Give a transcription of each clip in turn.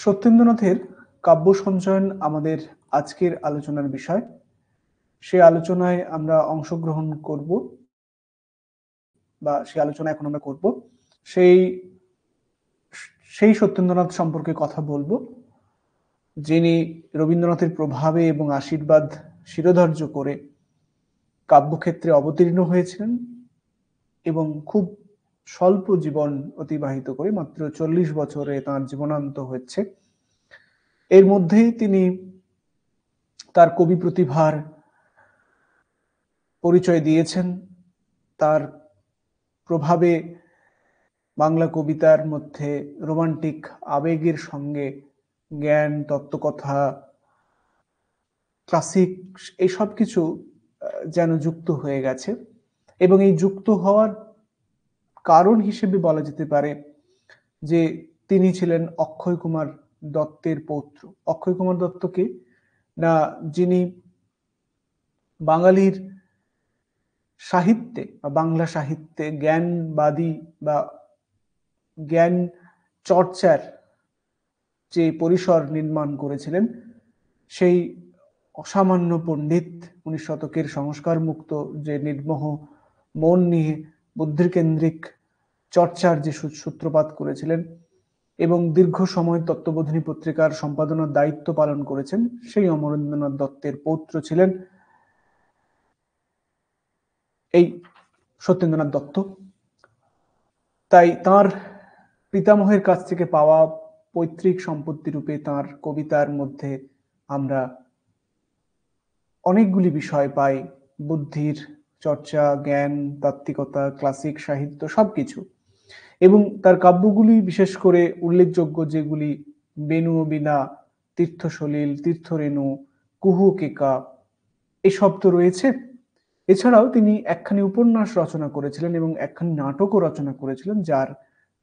সত্যেন্দ্রনাথের কাব্য সঞ্চয়ন আমাদের আজকের আলোচনার বিষয়। সেই আলোচনায় আমরা অংশগ্রহণ করব বা সেই আলোচনা এখন আমরা করব। সেই সেই সত্যেন্দ্রনাথ সম্পর্কে কথা বলবো, যিনি রবীন্দ্রনাথের প্রভাবে এবং আশীর্বাদ শিরোধার্য করে কাব্যক্ষেত্রে অবতীর্ণ হয়েছিলেন এবং খুব স্বল্প জীবন অতিবাহিত করে মাত্র 40 বছরে তাঁর জীবনান্ত হচ্ছে। এর মধ্যেই তিনি তার কবি প্রতিভার পরিচয় দিয়েছেন। তার প্রভাবে বাংলা কবিতার মধ্যে রোমান্টিক আবেগের সঙ্গে জ্ঞান, তত্ত্বকথা, ক্লাসিক এই সব কিছু যেন যুক্ত হয়ে গেছে। এবং এই যুক্ত হওয়ার কারণ হিসেবে বলা যেতে পারে যে তিনি ছিলেন অক্ষয় কুমার দত্তের পৌত্র। অক্ষয় কুমার দত্তকে না, যিনি বাঙালির সাহিত্যে বা বাংলা সাহিত্যে জ্ঞানবাদী বা জ্ঞান চর্চার যে পরিসর নির্মাণ করেছিলেন, সেই অসামান্য পণ্ডিত 19 শতকের সংস্কার মুক্ত যে নির্মোহ মন নিয়ে বুদ্ধির কেন্দ্রিক চর্চার যে সূত্রপাত করেছিলেন এবং দীর্ঘ সময় তত্ত্ববোধিনী পত্রিকার সম্পাদনার দায়িত্ব পালন করেছেন, সেই অমরেন্দ্রনাথ দত্তের পৌত্র ছিলেন এই সত্যেন্দ্রনাথ দত্ত। তাই তার পিতামহের কাছ থেকে পাওয়া পৈতৃক সম্পত্তি রূপে তার কবিতার মধ্যে আমরা অনেকগুলি বিষয় পাই, বুদ্ধির চর্চা, জ্ঞান, তাত্ত্বিকতা, ক্লাসিক সাহিত্য সবকিছু। এবং তার কাব্যগুলি বিশেষ করে উল্লেখযোগ্য যেগুলি বেনু ও বীণা, তীর্থসলিল, তীর্থরেণু, কুহু কেকা এসব তো রয়েছে। এছাড়াও তিনি একখানি উপন্যাস রচনা করেছিলেন এবং একখানি নাটকও রচনা করেছিলেন, যার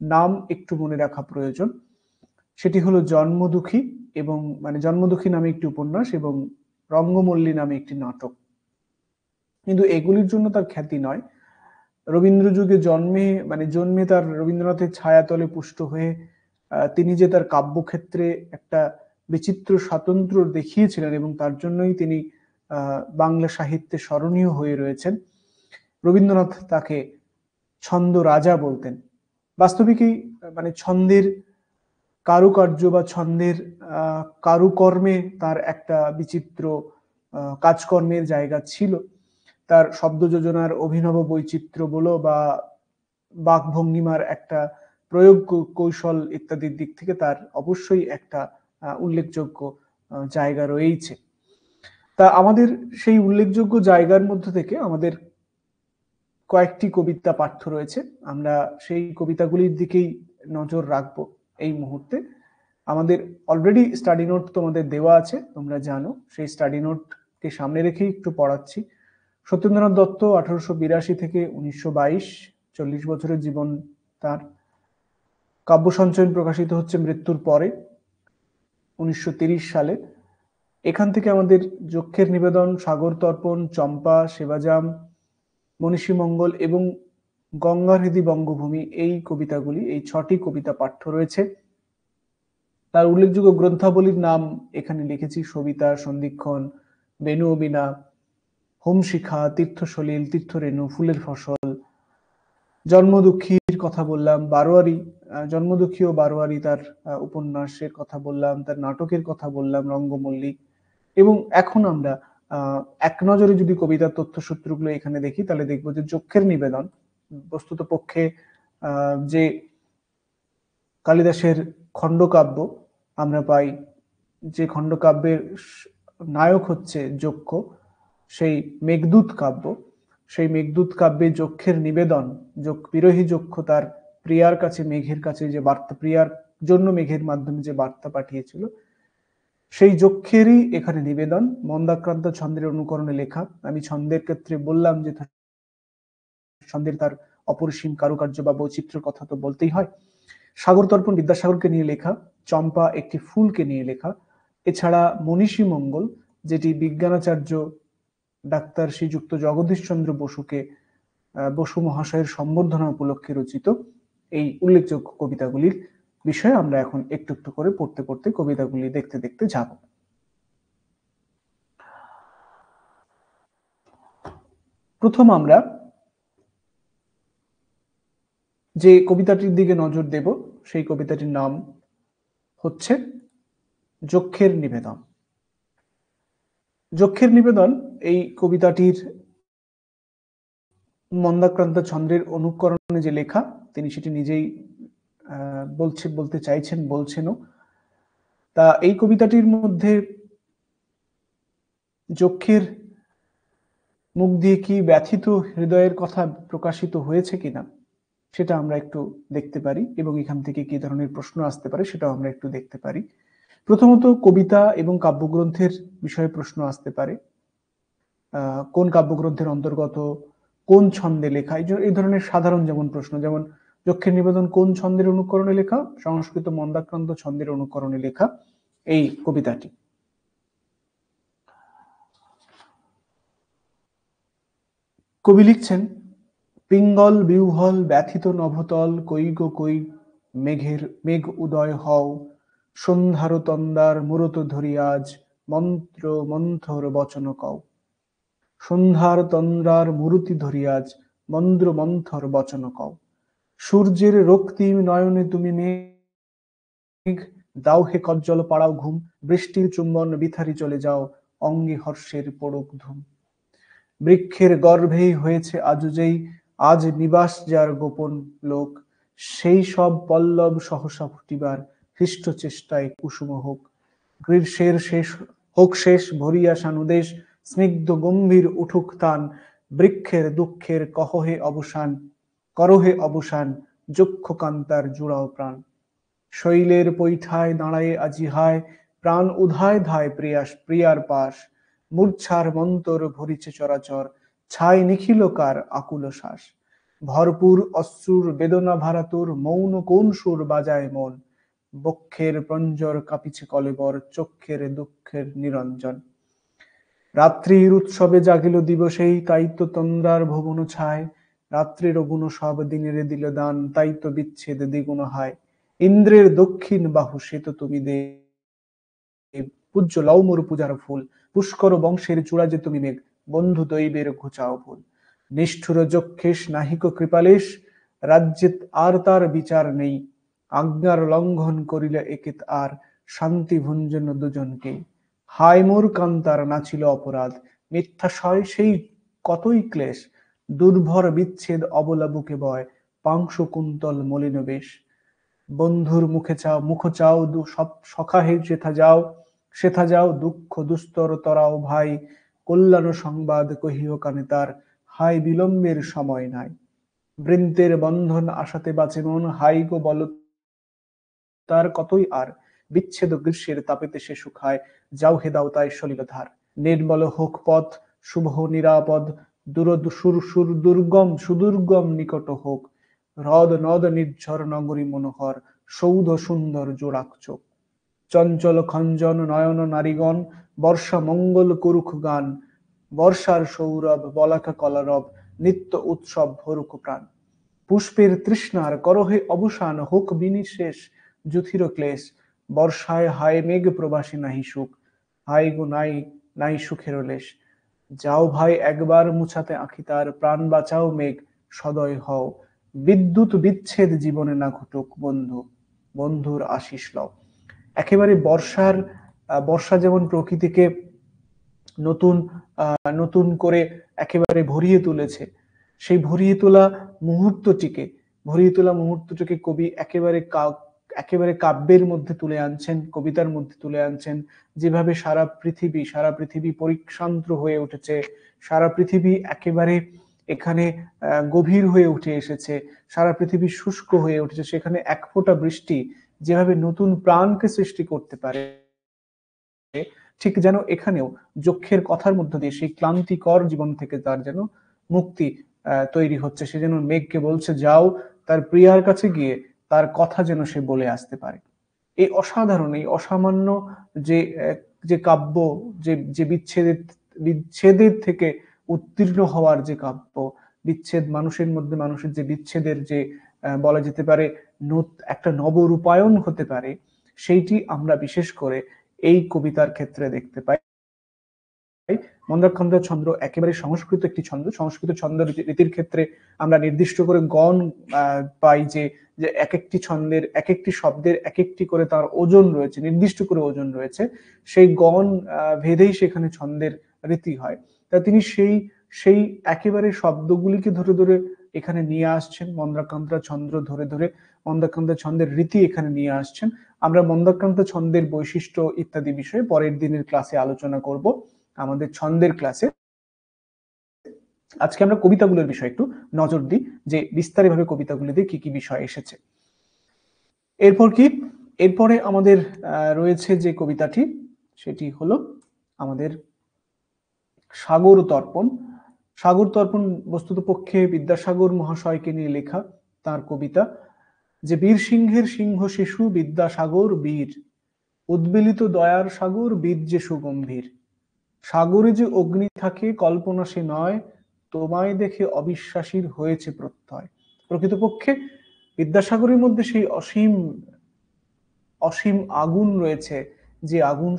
নাম একটু মনে রাখা প্রয়োজন। সেটি হলো জন্মদুখী এবং জন্মদুখী নামে একটি উপন্যাস এবং রঙ্গমল্লী নামে একটি নাটক। কিন্তু এগুলির জন্য তার খ্যাতি নয়। রবীন্দ্র যুগে জন্মে তার রবীন্দ্রনাথের ছায়াতলে পুষ্ট হয়ে তিনি যে তার কাব্যক্ষেত্রে একটা বিচিত্র স্বাতন্ত্র্য দেখিয়েছিলেন এবং তার জন্যই তিনি বাংলা সাহিত্যে স্মরণীয় হয়ে রয়েছেন। রবীন্দ্রনাথ তাকে ছন্দ রাজা বলতেন। বাস্তবিকই ছন্দের কারুকার্য বা ছন্দের কারুকর্মে তার একটা বিচিত্র কাজকর্মের জায়গা ছিল। তার শব্দ যোজনার অভিনব বৈচিত্র্য বলো বা বাকভঙ্গিমার একটা প্রয়োগ কৌশল ইত্যাদির দিক থেকে তার অবশ্যই একটা উল্লেখযোগ্য জায়গা রয়েছে। তা আমাদের সেই উল্লেখযোগ্য জায়গার মধ্যে থেকে আমাদের কয়েকটি কবিতা পাঠ্য রয়েছে। আমরা সেই কবিতাগুলির দিকেই নজর রাখবো এই মুহূর্তে। আমাদের অলরেডি স্টাডি নোট তোমাদের দেওয়া আছে, তোমরা জানো। সেই স্টাডি নোটকে সামনে রেখেই একটু পড়াচ্ছি। সত্যেন্দ্রনাথ দত্ত 1882 থেকে 1922, 40 বছরের জীবন তার। কাব্য সঞ্চয়ন প্রকাশিত হচ্ছে মৃত্যুর পরে 1930 সালে। এখান থেকে আমাদের যক্ষের নিবেদন, সাগর তর্পণ, চম্পা, সেবাজাম, মনীষী মঙ্গল এবং গঙ্গার হৃদি বঙ্গভূমি, এই কবিতাগুলি, এই 6টি কবিতা পাঠ্য রয়েছে। তার উল্লেখযোগ্য গ্রন্থাবলীর নাম এখানে লিখেছি: সবিতা, সন্ধিক্ষণ, বেনু ও বীণা, হোমশিখা, তীর্থসলিল, তীর্থরেণু, ফুলের ফসল, জন্মদুখীর কথা বললাম, বারোয়ারি, জন্মদুখী ও বারোয়ারি তার উপন্যাসের কথা বললাম, তার নাটকের কথা বললাম রঙ্গমল্লী। এবং এখন আমরা এক নজরে যদি কবিতার তথ্যসূত্রগুলো এখানে দেখি, তাহলে দেখবো যে যক্ষের নিবেদন বস্তুত পক্ষে যে কালিদাসের খণ্ডকাব্য আমরা পাই, যে খণ্ডকাব্যের নায়ক হচ্ছে যক্ষ, সেই মেঘদূত কাব্য, সেই মেঘদূত কাব্যে যক্ষের নিবেদন, বিরোহী যক্ষ তার প্রিয়ার কাছে, মেঘের কাছে যে বার্তা, প্রিয়ার জন্য মেঘের মাধ্যমে যে বার্তা পাঠিয়েছিল, সেই যক্ষেরই এখানে নিবেদন। মন্দাক্রান্ত ছন্দের অনুকরণে লেখা। আমি ছন্দের ক্ষেত্রে বললাম যে ছন্দের তার অপরিসীম কারুকার্য বা বৈচিত্র্যের কথা তো বলতেই হয়। সাগর তর্পণ বিদ্যাসাগরকে নিয়ে লেখা, চম্পা একটি ফুলকে নিয়ে লেখা। এছাড়া মনীষী মঙ্গল, যেটি বিজ্ঞানাচার্য ডাক্তার শ্রীযুক্ত জগদীশ চন্দ্র বসু মহাশয়ের সম্বর্ধনা উপলক্ষে রচিত, এই উল্লেখযোগ্য কবিতাগুলির বিষয়ে আমরা এখন একটু একটু করে পড়তে পড়তে কবিতাগুলি দেখতে দেখতে যাব। প্রথম আমরা যে কবিতাটির দিকে নজর দেব সেই কবিতাটির নাম হচ্ছে যক্ষের নিবেদন। যক্ষের নিবেদন এই কবিতাটির মন্দাক্রান্ত ছন্দের অনুকরণে যে লেখা, তিনি সেটি নিজেই বলতে চাইছেন, বলছেনও। তা এই কবিতাটির মধ্যে যক্ষের মুখ দিয়ে কি ব্যথিত হৃদয়ের কথা প্রকাশিত হয়েছে কিনা সেটা আমরা একটু দেখতে পারি, এবং এখান থেকে কি ধরনের প্রশ্ন আসতে পারে সেটাও আমরা একটু দেখতে পারি। প্রথমত, কবিতা এবং কাব্যগ্রন্থের বিষয়ে প্রশ্ন আসতে পারে। কোন কাব্যগ্রন্থের অন্তর্গত, কোন ছন্দে লেখা, এই ধরনের সাধারণ যেমন প্রশ্ন, যেমন যক্ষের নিবেদন কোন ছন্দের অনুকরণে লেখা? সংস্কৃত মন্দাক্রান্ত ছন্দের অনুকরণে লেখা এই কবিতাটি। কবি লিখছেন, পিঙ্গল বিহ্বল ব্যথিত নভতল কই গো কই, মেঘ উদয় হও, সন্ধ্যার তন্দার মূরত ধরি আজ, মন্ত্র মন্থর বচন কও। সন্ধ্যার তন্দ্রার মূরতি ধরি আজ, মন্দ্র মন্থর বচন কও। সূর্যের রক্তিম নয়নে তুমি মেঘ, দাও হে কজ্জল পাড়াও ঘুম, বৃষ্টির চুম্বন বিথারি চলে যাও, অঙ্গে হর্ষের পড়ুক ধুম। বৃক্ষের গর্ভেই হয়েছে আজুজেই, আজ নিবাস যার গোপন লোক, সেই সব পল্লব সহসা ফুটিবার, হৃষ্ট চেষ্টায় কুসুম হোক। গ্রীষ্মের শেষ ভরিয়া সানুদেশ, স্নিগ্ধ গম্ভীর উঠুক তান, বৃক্ষের দুঃখের করহে অবসান, যক্ষ কান্তার জুড়াও প্রাণ। শৈলের পৈঠায় দাঁড়ায়ে আজি হায়, প্রাণ উধায় ধায় প্রিয়ার পাশ, মূর্ছার মন্তর ভরিছে চরাচর, ছাই নিখিলকার আকুল শ্বাস। ভরপুর অশ্রুর বেদনা ভারাতুর, মৌন কোন সুর বাজায় মন, বক্ষের পঞ্জর কাঁপিছে কলেবর, চক্ষের দুঃখের নিরঞ্জন। রাত্রির উৎসবে জাগিল দিবসেই, তাই তো তন্দ্রার ভুবন ছায়, রাত্রির গুণ সব দিনের দিল দান, তাই তো বিচ্ছেদ দ্বিগুণ হায়। ইন্দ্রের দক্ষিণ বাহু সে তো তুমি দেব, পূজ্য লও মোর পূজার ফুল, পুষ্কর বংশের চূড়া যে তুমি মেঘ, বন্ধু দৈবের ঘুচাও ফুল। নিষ্ঠুর যক্ষেশ নাহিক কৃপালেশ, রাজ্যে আর তার বিচার নেই, আজ্ঞার লঙ্ঘন করিলে একে আর, শান্তি ভঞ্জন দুজনকে। হায় মোর কান্তার নাছিল অপরাধ, মিথ্যাশয় সেই কতই ক্লেশ, দুর্ভর বিচ্ছেদ অবলা বুকে বয়, পাংশু কুন্তল মলিন বেশ। বন্ধুর মুখ চাও সব সখা হে সেথা যাও, দুঃখ দুস্তর তরাও ভাই, কল্যাণ সংবাদ কহিও কানে তার, হায় বিলম্বের সময় নাই। বৃন্তের বন্ধন আশাতে বাঁচে মন, হাই গো বল তার কতই আর, বিচ্ছেদ গ্রীষ্মের তাপেতে সে শুকায়, যাও হে দাও তাই সলিল ধার। নির্মল হোক পথ শুভ নিরাপদ, সুদুর্গম নিকট হোক, হ্রদ নদ নির্ঝর নগরী মনোহর, সৌধ সুন্দর জোড়াক চোখ। চঞ্চল খঞ্জন নয়ন নারীগণ, বর্ষা মঙ্গল করুক গান, বর্ষার সৌরভ বলাকা কলারব, নিত্য উৎসব ভরুক প্রাণ। পুষ্পের তৃষ্ণার করহে অবসান, হোক বিনিশেষ যুথির ক্লেশ, বর্ষায় হায় মেঘ প্রবাসী নাহি সুখ, হায় গো নাই সুখের লেশ। যাও ভাই একবার মুছাতে আঁখি তার, প্রাণ বাঁচাও মেঘ সদয় হও, বিদ্যুৎ বিচ্ছেদ জীবনে না ঘটুক, বন্ধুর আশিস লও। একেবারে বর্ষা যেমন প্রকৃতিকে নতুন নতুন করে একেবারে ভরিয়ে তুলেছে, সেই ভরিয়ে তোলা মুহূর্তটিকে কবি একেবারে কাব্যের মধ্যে তুলে আনছেন, কবিতার মধ্যে তুলে আনছেন। যেভাবে সারা পৃথিবী পরিক্ষান্ত্র হয়ে উঠেছে, সারা পৃথিবী একেবারে এখানে গভীর হয়ে উঠে এসেছে, সারা পৃথিবী শুষ্ক হয়ে উঠেছে, সেখানে এক ফোঁটা বৃষ্টি যেভাবে নতুন প্রাণকে সৃষ্টি করতে পারে, ঠিক যেন এখানেও যক্ষের কথার মধ্য দিয়ে সেই ক্লান্তিকর জীবন থেকে তার যেন মুক্তি তৈরি হচ্ছে। সে যেন মেঘকে বলছে যাও, তার প্রিয়ার কাছে গিয়ে তার কথা যেন সে বলে আসতে পারে। এই অসাধারণ, এই অসামান্য যে যে কাব্য, যে বিচ্ছেদের থেকে উত্তীর্ণ হওয়ার যে কাব্য, মানুষের যে বিচ্ছেদের যে বলা যেতে পারে একটা নবরূপায়ণ হতে পারে, সেইটি আমরা বিশেষ করে এই কবিতার ক্ষেত্রে দেখতে পাই। মন্দারকান্তা ছন্দ একেবারে সংস্কৃত একটি ছন্দ। সংস্কৃত ছন্দ রীতির ক্ষেত্রে আমরা নির্দিষ্ট করে গণ পাই, যে এক একটি ছন্দের এক একটি শব্দের এক একটি করে তার ওজন রয়েছে, নির্দিষ্ট করে ওজন রয়েছে। সেই গণ ভেদেই সেখানে ছন্দের রীতি হয়। তা তিনি সেই একেবারে শব্দগুলিকে ধরে ধরে এখানে নিয়ে আসছেন, মন্দারকান্তা ছন্দ ধরে ধরে মন্দারকান্তা ছন্দের রীতি এখানে নিয়ে আসছেন। আমরা মন্দারকান্তা ছন্দের বৈশিষ্ট্য ইত্যাদি বিষয়ে পরের দিনের ক্লাসে আলোচনা করব, আমাদের ছন্দের ক্লাসে। আজকে আমরা কবিতাগুলোর বিষয়ে একটু নজর দিই, যে বিস্তারিতভাবে কবিতাগুলিতে কি কি বিষয় এসেছে। এরপরে আমাদের রয়েছে যে কবিতাটি, সেটি হলো আমাদের সাগর তর্পণ। সাগর তর্পণ বস্তুত পক্ষে বিদ্যাসাগর মহাশয়কে নিয়ে লেখা তার কবিতা, যে বীর সিংহের সিংহ শিশু বিদ্যাসাগর বীর, উদ্বেলিত দয়ার সাগর বীর যে সুগম্ভীর, সাগরে যে অগ্নি থাকে কল্পনা সে নয়, তোমায় দেখে অবিশ্বাসীর হয়েছে প্রত্যয়। প্রকৃতপক্ষে বিদ্যাসাগরের মধ্যে সেই অসীম আগুন রয়েছে, যে আগুন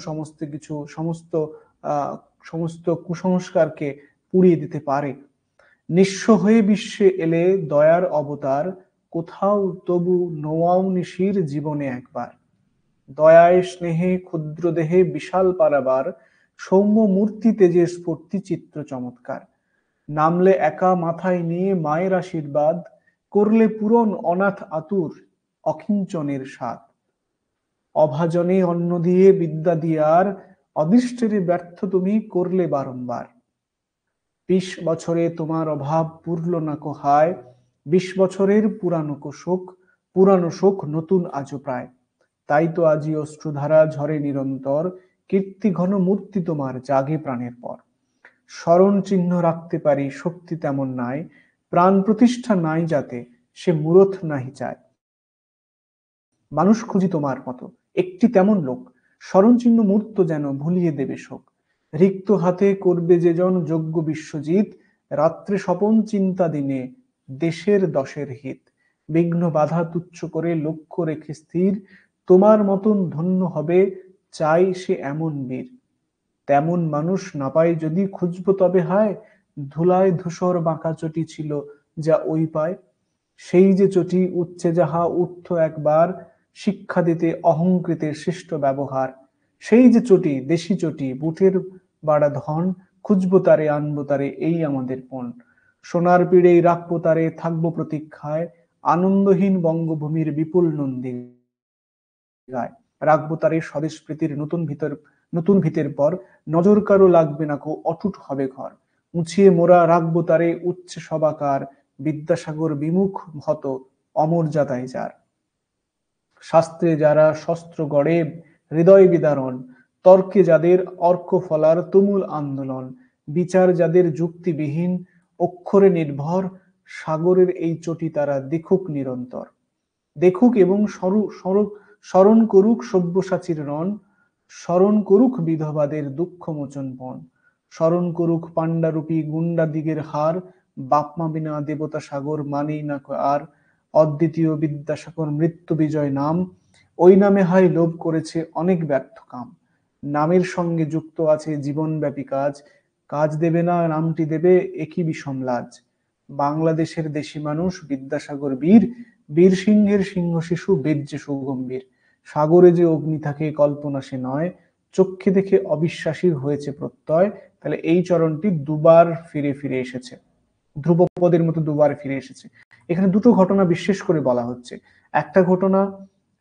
সমস্ত কুসংস্কারকে পুড়িয়ে দিতে পারে। নিঃস্ব হয়ে বিশ্বে এলে দয়ার অবতার, কোথাও তবু নোয়াও নিশির জীবনে একবার, দয়ায় স্নেহে ক্ষুদ্র দেহে বিশাল পারাবার, সৌম্য মূর্তি তেজের স্ফূর্তি চিত্র চমৎকার, নামলে একা মাথায় নিয়ে মায়ের আশীর্বাদ, করলে পূরণ অনাথ আতুর অকিঞ্চনের স্বাদ, অভাজনে অন্ন দিয়ে বিদ্যা দিয়ার, অদৃষ্টের ব্যর্থ তুমি করলে বারংবার, 20 বছরে তোমার অভাব পূরল না কো হায়, 20 বছরের পুরানো শোক নতুন আজও প্রায়, তাই তো আজি অশ্রুধারা ঝরে নিরন্তর, কীর্তি ঘন মূর্তি তোমার জাগে প্রাণের পর, স্মরণ চিহ্ন রাখতে পারি শক্তি তেমন নাই, প্রাণ প্রতিষ্ঠা নাই যাতে সে মূরত নাহি চায়, মানুষ খুঁজি তোমার মতো একটি তেমন লোক, স্মরণ চিহ্ন মূর্ত যেন ভুলিয়ে দেবে শোক, রিক্ত হাতে করবে যে জন যোগ্য বিশ্বজিৎ, রাত্রে স্বপন চিন্তা দিনে দেশের দশের হিত, বিঘ্ন বাধা তুচ্ছ করে লক্ষ্য রেখে স্থির, তোমার মতন ধন্য হবে চাই সে এমন বীর, তেমন মানুষ না পাই যদি খুঁজবো তবে হায়, ধুলায় ধূসর বাঁকা চটি ছিল যা ওই পায়, সেই যে চটি উচ্চে যাহা উঠত একবার, শিক্ষা দিতে অহংকৃতের শিষ্ট ব্যবহার, সেই যে চটি দেশি চটি বুটের বাড়া ধন, খুঁজবো তারে আনবো তারে এই আমাদের পণ, সোনার পিড়েই রাখবো তারে থাকবো প্রতীক্ষায়, আনন্দহীন বঙ্গভূমির বিপুল নন্দী গায়, রাখবো তারে স্বদেশ প্রীতির নতুন ভিতের পর, নজর কারো লাগবে না কো অটুট হবে ঘর, মুছিয়ে মোরা রাখবো তারে উচ্চে সবাকার, বিদ্যাসাগর বিমুখ হত অমর্যাদায় যার, শাস্ত্রে যারা শস্ত্র গড়ে হৃদয় বিদারণ, তর্কে যাদের অর্ক ফলার তুমুল আন্দোলন, বিচার যাদের যুক্তিবিহীন অক্ষরে নির্ভর, সাগরের এই চটি তারা দেখুক নিরন্তর, দেখুক এবং স্মরণ করুক সব্যসাচীর রণ, স্মরণ করুক বিধবাদের দুঃখ মোচন পণ, স্মরণ করুক পাণ্ডারূপী গুন্ডা দিগের হার, বাপমা বিনা দেবতা সাগর মানেই না আর, অদ্বিতীয় বিদ্যাসাগর মৃত্যু বিজয় নাম, ওই নামে হায় লোভ করেছে অনেক ব্যর্থ কাম, নামের সঙ্গে যুক্ত আছে জীবনব্যাপী কাজ, কাজ দেবে না নামটি দেবে একই বিষম লাজ, বাংলাদেশের দেশি মানুষ বিদ্যাসাগর বীর, বীর সিংহের সিংহ শিশু বীর যে সুগম্ভীর, সাগরে যে অগ্নি থাকে কল্পনা সে নয়, চক্ষে দেখে অবিশ্বাসীর হয়েছে প্রত্যয়। তাহলে এই চরণটি দুবার ফিরে ফিরে এসেছে, ধ্রুপপদের মতো দুবার ফিরে এসেছে। এখানে দুটো ঘটনা বিশেষ করে বলা হচ্ছে। একটা ঘটনা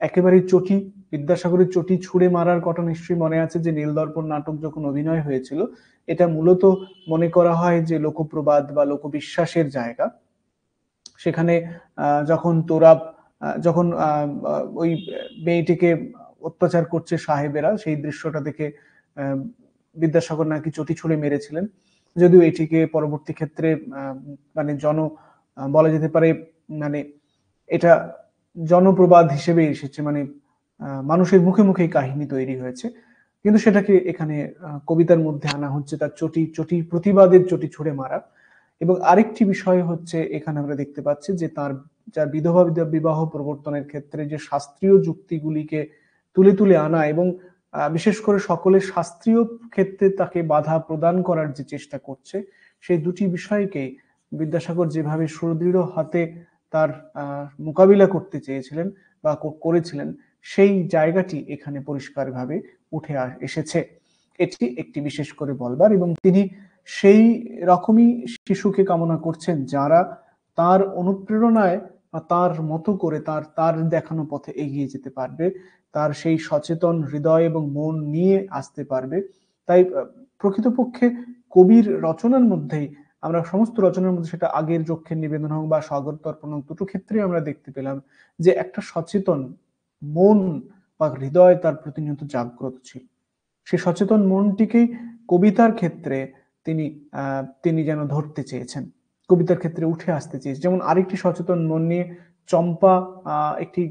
একেবারে চটি, বিদ্যাসাগরের চটি ছুঁড়ে মারার ঘটনা নিশ্চয়ই মনে আছে, যে নীলদর্পণ নাটক যখন অভিনয় হয়েছিল, এটা মূলত মনে করা হয় যে লোকপ্রবাদ বা লোকবিশ্বাসের জায়গা। সেখানে যখন ওই মেয়েটিকে অত্যাচার করছে সাহেবেরা, সেই দৃশ্যটা দেখে বিদ্যাসাগর নাকি চটি ছুঁড়ে মেরেছিলেন। যদিও এটিকে পরবর্তী ক্ষেত্রে মানে বলা যেতে পারে, মানে এটা জনপ্রবাদ হিসেবে এসেছে, মানে মানুষের মুখে মুখে কাহিনী তৈরি হয়েছে, কিন্তু সেটাকে এখানে কবিতার মধ্যে আনা হচ্ছে, তার চটি প্রতিবাদের চটি ছুঁড়ে মারা। এবং আরেকটি বিষয় হচ্ছে, এখানে আমরা দেখতে পাচ্ছি যে তার যা বিধবা বিবাহ প্রবর্তনের ক্ষেত্রে যে শাস্ত্রীয় যুক্তিগুলিকে তুলে তুলে আনা এবং বিশেষ করে সকলের শাস্ত্রীয় ক্ষেত্রে তাকে বাধা প্রদান করার যে চেষ্টা করছে, সেই দুটি বিষয়কে বিদ্যাসাগর যেভাবে সুদৃঢ় হাতে তার মোকাবিলা করতে চেয়েছিলেন বা করেছিলেন, সেই জায়গাটি এখানে পরিষ্কারভাবে উঠে এসেছে। এটি একটি বিশেষ করে বলবার, এবং তিনি সেই রকমই শিশুকে কামনা করছেন যারা তার অনুপ্রেরণায় বা তার মতো করে তার দেখানো পথে এগিয়ে যেতে পারবে, তার সেই সচেতন হৃদয় এবং মন নিয়ে আসতে পারবে। তাই প্রকৃতপক্ষে কবির রচনার মধ্যেই আমরা সমস্ত রচনার মধ্যে, সেটা আগের যক্ষের নিবেদন হোক বা সাগর তর্পণ হোক, দুটো ক্ষেত্রে আমরা দেখতে পেলাম যে একটা সচেতন মন বা হৃদয় তার প্রতিনিয়ত জাগ্রত ছিল। সেই সচেতন মনটিকেই কবিতার ক্ষেত্রে তিনি যেন ধরতে চেয়েছেন, কবিতার ক্ষেত্রে উঠে আসতে চেয়েছেন। যেমন আরেকটি সচেতন মন নিয়ে চম্পা, একটি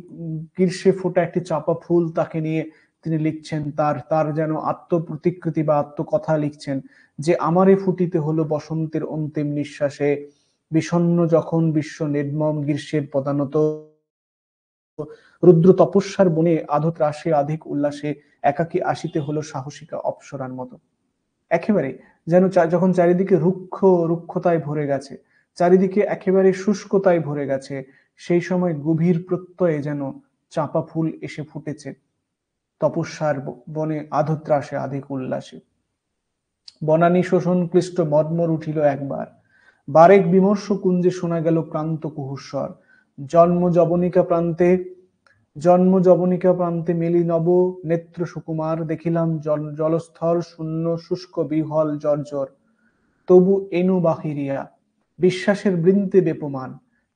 গ্রীষ্মে ফোটা একটি চাপা ফুল, তাকে নিয়ে তিনি লিখছেন, তার যেন আত্মপ্রতিকৃতি বা আত্মকথা লিখছেন যে আমারে ফুটিতে হলো বসন্তের অন্তিম নিঃশ্বাসে, বিষণ্ণ যখন বিশ্ব নির্মম গ্রীষ্মের পদানত, রুদ্র তপস্যার বনে আধো ত্রাসে আধিক উল্লাসে, একাকী আসিতে হলো সাহসিকা অপ্সরার মতো। একেবারে যেন যখন চারিদিকে রুক্ষতায় ভরে গেছে, চারিদিকে একেবারে শুষ্কতায় ভরে গেছে, সেই সময় গভীর প্রত্যয়ে যেন চাপা ফুল এসে ফুটেছে তপস্যার বনে আধো ত্রাসে আধিক উল্লাসে। বনানী শোষণ ক্লিষ্ট মর্মর উঠিল একবার, বারেক বিমর্ষ কুঞ্জে শোনা গেল ক্রান্ত কুহুস্বর, জন্ম যবনিকা প্রান্তে মেলি নব নেত্র সুকুমার, দেখিলাম জলস্থল শূন্য শুষ্ক বিহল জর্জর, তবু এনু বাহিরিয়া বিশ্বাসের বৃন্তে বেপমান,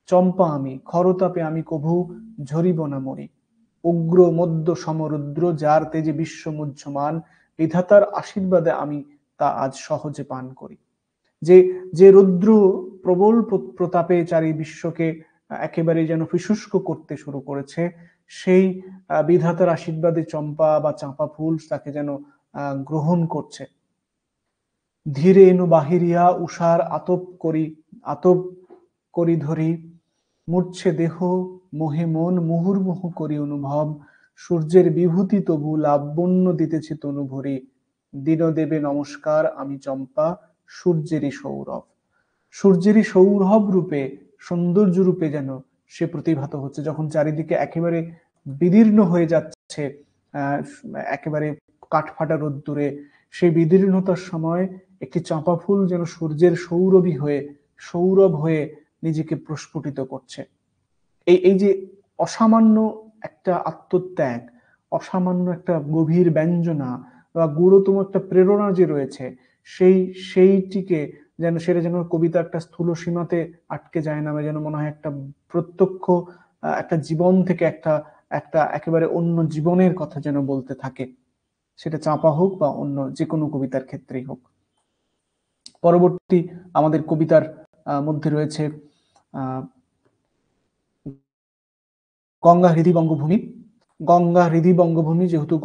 চম্পা আমি খরতাপে আমি কভু ঝরিব না মরি, উগ্র মধ্য সমরুদ্র যার তেজে বিশ্ব মুহ্যমান, বিধাতার আশীর্বাদে আমি তা আজ সহজে পান করি। যে রুদ্র প্রবল প্রতাপে চারি বিশ্বকে একেবারে যেন শুষ্ক করতে শুরু করেছে, সেই বিধাতার আশীর্বাদে চম্পা বা চাঁপা ফুল তাকে যেন গ্রহণ করছে। ধীরে এনু বাহিরিয়া উষার আতপ করি ধরি, মূর্ছে দেহ মোহে মন মুহুর্মুহু করি অনুভব, সূর্যের বিভূতি তবু লাবণ্য দিতেছে তনু ভরি, দিন দেবে নমস্কার আমি চম্পা সূর্যেরই সৌরভ। সূর্যেরই সৌরভ রূপে, সৌন্দর্য রূপে যেন সে প্রতিভাত হচ্ছে, যখন চারিদিকে একেবারে বিদীর্ণ হয়ে যাচ্ছে, একেবারে কাঠফাটা রোদ্দুরে, সেই বিদীর্ণতার সময় একটি চাঁপা ফুল যেন সূর্যের সৌরভ হয়ে নিজেকে প্রস্ফুটিত করছে। এই যে অসামান্য একটা আত্মত্যাগ, অসামান্য একটা গভীর ব্যঞ্জনা বা গুরুতম একটা প্রেরণা যে রয়েছে, সেইটিকে সেটা যেন কবিতা একটা স্থূল সীমাতে আটকে যায় না, যেন মনে হয় একটা প্রত্যক্ষ একটা জীবন থেকে একটা একটা একেবারে অন্য জীবনের কথা যেন বলতে থাকে, সেটা চাঁপা হোক বা অন্য যে কোনো কবিতার ক্ষেত্রেই হোক। পরবর্তী আমাদের কবিতার মধ্যে রয়েছে গঙ্গা হৃদি বঙ্গভূমি। গঙ্গা হৃদি বঙ্গভূমি, যেহেতু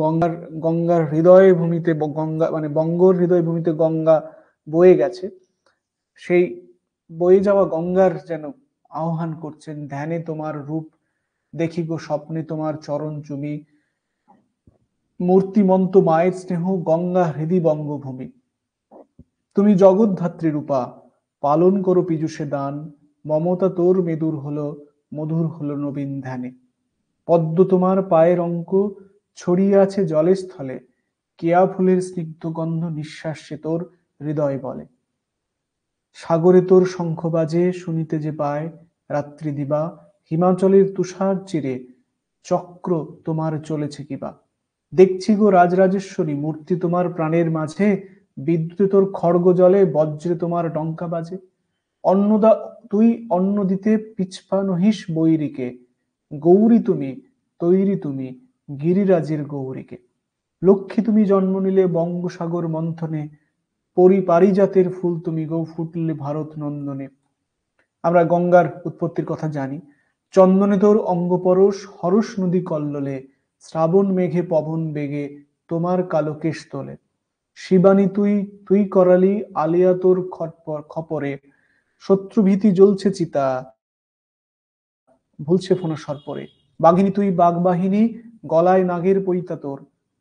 গঙ্গার হৃদয় ভূমিতে গঙ্গা, মানে বঙ্গর হৃদয় ভূমিতে গঙ্গা বয়ে গেছে, সেই বয়ে যাওয়া গঙ্গার যেন আহ্বান করছেন, ধ্যানে তোমার রূপ দেখি গো স্বপ্নে তোমার চরণ চুমি, মূর্তিমন্ত মায়ের স্নেহ গঙ্গা হৃদি বঙ্গভূমি, তুমি জগৎধাত্রী রূপা পালন করো পীযুষে দান, মমতা তোর মধুর হলো নবীন ধ্যানে, পদ্ম তোমার পায়ের অঙ্ক ছড়িয়ে আছে জলে স্থলে, কেয়া ফুলের স্নিগ্ধ গন্ধ নিঃশ্বাসে তোর হৃদয় বলে, সাগরে তোর শঙ্খ বাজে শুনিতে যে পায় রাত্রি দিবা, হিমাচলের তুষার চিরে চক্র তোমার চলেছে কিবা, দেখছি গো রাজরাজেশ্বরী মূর্তি তোমার প্রাণের মাঝে, বিদ্যুতে তোর খড়গ জলে বজ্রে তোমার ডঙ্কা বাজে, তুই অন্ন দিতে পিছপা নহিস বৈরীকে, গৌরী তুমি তৈরি তুমি গিরিরাজের গৌরীকে, লক্ষ্মী তুমি জন্ম নিলে বঙ্গসাগর মন্থনে, পারিজাতের ফুল তুমি গো ফুটলে ভারত নন্দনে। আমরা গঙ্গার উৎপত্তির কথা জানি, চন্দনে তোর অঙ্গপরশ হরস নদী কল্লোলে, শ্রাবণ মেঘে পবন বেগে তোমার কালো কেশ তোলে, শিবানী তুই করালি আলিয়া তোর খপরে, শত্রুভীতি জ্বলছে চিতা, ভুলছে ফোনা সর্পরে। বাঘিনী তুই বাঘবাহিনী, গলায় নাগের পৈতা তোর,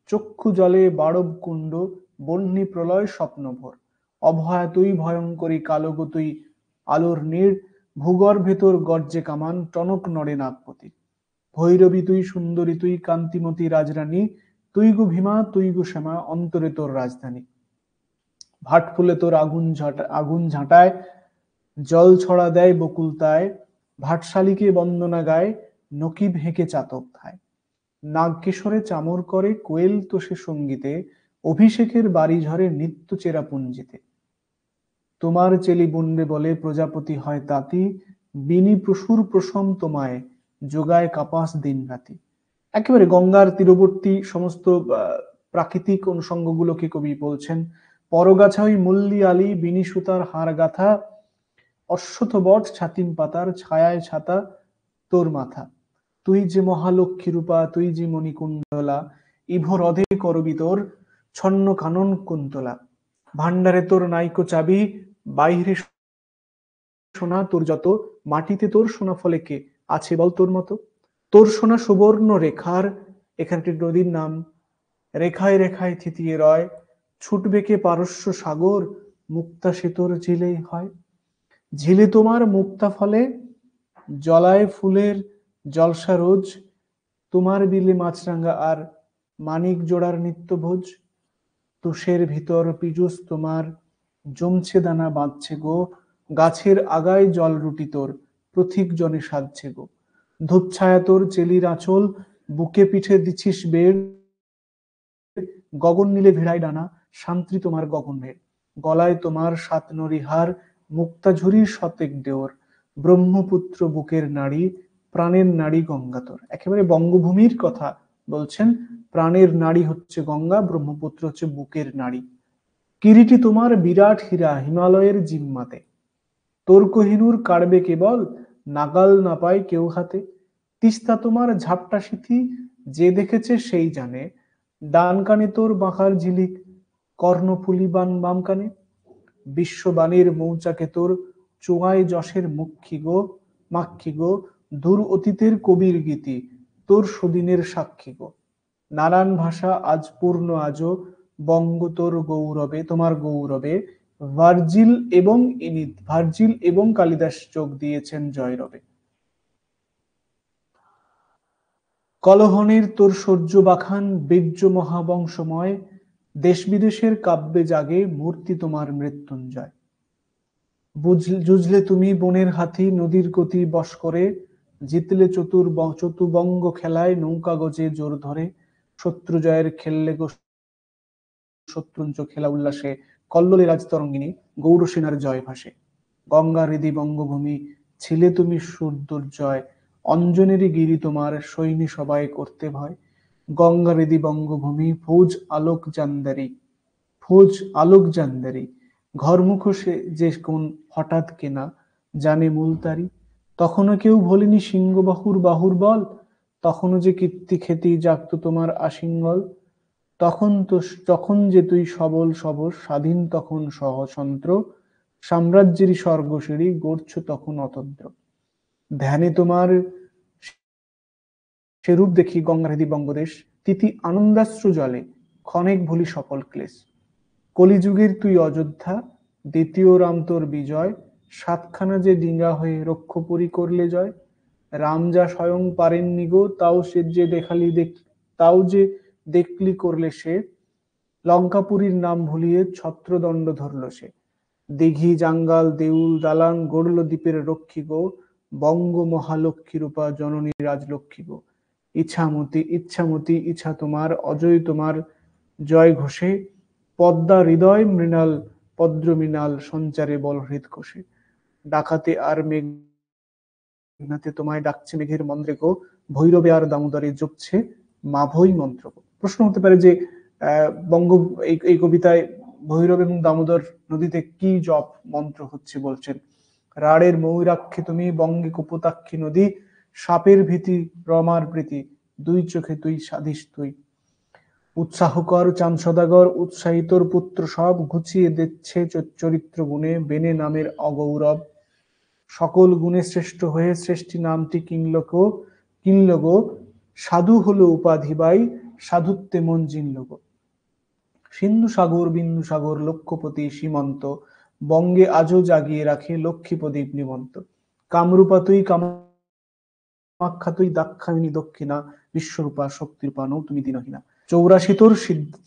চক্ষু জলে বাড়ব কুণ্ড, বহ্নি প্রলয় স্বপ্নভোর। অভয়া তুই ভয়ঙ্করী, কালো গো তুই আলোর নীড়, ভূগর্ভে তোর গর্জে কামান, টনক নড়ে নাগপতি। ভৈরবী তুই, সুন্দরী তুই, কান্তিমতী রাজরানী, তুই গো ভীমা, তুই গো শ্যামা, অন্তরে তোর রাজধানী। ভাট ফুলে তোর আগুন ঝাঁটায়, জল ছড়া দেয় বকুলতায়, ভাটশালীকে বন্দনা গায়, নকিব হেঁকে চাতক খায়। নাগকেশরে চামর করে, কোয়েল তোষে সঙ্গীতে, অভিষেকের বাড়ি ঝরে নিত্য চেরা পুঞ্জিতে। তোমার চেলি বন্যে বলে, প্রজাপতি হয় তাঁতি, বিনি প্রসুর প্রশম তোমায়, যোগায় কাপাস দিন রাতি। একেবারে গঙ্গার তীরবর্তী সমস্ত প্রাকৃতিক অনুষঙ্গগুলোকে কবি বলছেন। পরগাছা ওই মল্লি আলী, বিনি সুতার হার গাথা, অশ্বত্থ বট ছাতিম পাতার, ছায়ায় ছাতা তোর মাথা। তুই যে মহালক্ষ্মী রূপা, তুই যে মণিকুণ্ডলা, ইভ হ্রদে করবি তোর ছন্ন কানন কুন্তলা। ভান্ডারে তোর নাইকো চাবি, বাইরে সোনা তোর যত, মাটিতে তোর সোনা ফলে কে আছে বল তোর মতো। তোর সোনা সুবর্ণ রেখার, এখানে একটি নদীর নাম, রেখায় রেখায় থিতিয়ে রয়, ছুটবে কে পারস্য সাগর, মুক্তা সে তোর ঝিলেই হয়। ঝিলে তোমার মুক্তা ফলে, জলায় ফুলের জলসা রোজ, তোমার বিলে মাছরাঙা আর মানিক জোড়ার নিত্য ভোজ। তুষের ভিতর পীযুষ তোমার, জমছে দানা বাঁধছে গো, গাছের আগায় জল রুটি তোর, প্রথিক জনে সাজছে গো। ধূপছায়া তোর চেলির আঁচল, বুকে পিঠে দিছিস বেড়, গগন নীলে ভিড়ায় ডানা, শান্তি তোমার গগনের। গলায় তোমার সাত নরিহার, মুক্তা ঝুরির শতেক দেওর, ব্রহ্মপুত্র বুকের নারী, প্রাণের নারী গঙ্গাতর। একেবারে বঙ্গভূমির কথা বলছেন। প্রাণের নারী হচ্ছে গঙ্গা, ব্রহ্মপুত্র হচ্ছে বুকের নারী। কিরিটি তোমার বিরাট হীরা, হিমালয়ের জিম্মাতে, তোর কোহিনূর কাড়বে কেবল, নাগাল না পায় কেউ হাতে। তিস্তা তোমার ঝাপটা সিথি, যে দেখেছে সেই জানে, ডান কানে তোর বাঁকার ঝিলিক, কর্ণফুলি বাম কানে। বিশ্ববাণীর মৌচাকে তোর, চোয়ায় যশের মাক্ষী গো, দূর অতীতের কবির গীতি, তোর সুদিনের সাক্ষী গো। নানান ভাষা আজ পূর্ণ আজও, বঙ্গ তোর গৌরবে, তোমার গৌরবে। ভার্জিল এবং কালিদাস যোগ দিয়েছেন জয়রবে। কলহনের তোর সূর্য বাখান, বীর্য মহাবংশময়, দেশ বিদেশের কাব্যে জাগে, মূর্তি তোমার মৃত্যুঞ্জয়। জুঝলে তুমি বনের হাতি, নদীর গতি বশ করে, জিতলে চতুবঙ্গ খেলায়, নৌকা গজে জোর ধরে। শত্রু জয়ের খেললে গো শত্রুঞ্চ খেলা উল্লাসে, কল্লোলে রাজতরঙ্গিনী, গৌরসেনার জয় ভাসে। গঙ্গা হৃদি বঙ্গভূমি, ছিলে তুমি সুদুর্জয়, অঞ্জনেরই গিরি তোমার, সৈনী সবাই করতে ভয়। গঙ্গা হৃদি বঙ্গভূমি, ফৌজ আলোক জান্দারি, ঘরমুখ সে যে কোন হঠাৎ কেনা, জানে মুলতারি। তখনও কেউ ভোলেনি বাহুর বল, তখনও যে কীর্তি খ্যাতি জাগত তোমার আশিঙ্গল। তখন যে তুই সবল স্বাধীন, তখন সহস্বন্ত্র, সাম্রাজ্যেরই স্বর্গসিঁড়ি, গড়ছ তখন অতন্ত্র। ধ্যানে তোমার সেরূপ দেখি গঙ্গাহৃদি বঙ্গদেশ, তিথি আনন্দাশ্রু জলে, ক্ষণেক ভুলি সকল ক্লেশ। কলিযুগের তুই অযোধ্যা, দ্বিতীয় রাম তোর বিজয়, সাতখানা যে ডিঙ্গা হয়ে রক্ষপুরী করলে জয়। রাম যা স্বয়ং পারেননি গো, তাও যে দেখলি করলে সে, লঙ্কাপুরীর নাম ভুলিয়ে ছত্রদণ্ড ধরল সে। দিঘি জাঙ্গাল দেউল দালান গড়ল দ্বীপের রক্ষী গো, বঙ্গ মহালক্ষ্মী রূপা জননী রাজলক্ষ্মী গো। ইচ্ছামতি ইচ্ছা তোমার, অজয় তোমার জয় ঘোষে, পদ্মা হৃদয় মৃণাল পদ্র মৃণাল সঞ্চারে বল হৃদকোষে। ডাকাতে আর মেঘনাতে তোমায় ডাকছে মেঘের মন্দ্রে গো, ভৈরবে আর দামোদরে জপছে মাভৈ মন্ত্র গো। প্রশ্ন হতে পারে যে বঙ্গ এই কবিতায় ভৈরব এবং দামোদর নদীতে কি জপ মন্ত্র হচ্ছে বলছেন। রাড়ের ময়ূরাক্ষী তুমি, বঙ্গে কপোতাক্ষী নদী, সাপের ভীতি রমার প্রীতি, দুই চোখে তুই সাধিস তুই। উৎসাহকর চাঁদ সদাগর, উৎসাহিতর পুত্র সব, ঘুচিয়ে দিচ্ছে চরিত্র গুণে, বেনে নামের অগৌরব। সকল গুণে শ্রেষ্ঠ হয়ে সৃষ্টি নামটি কিনল গো, সাধু হলো উপাধি বাই, সাধুত্বে মন জিনল গো। সিন্ধু সাগর বিন্দু সাগর লক্ষ্যপতি সীমন্ত, বঙ্গে আজও জাগিয়ে রাখে লক্ষ্মী প্রদীপ নিমন্ত। কামরূপা তুই কামাখ্যা তুই, দাক্ষায়ণী দক্ষিণা, বিশ্বরূপা শক্তিরূপা নৌ তুমি দিনহীনা। 84 তোর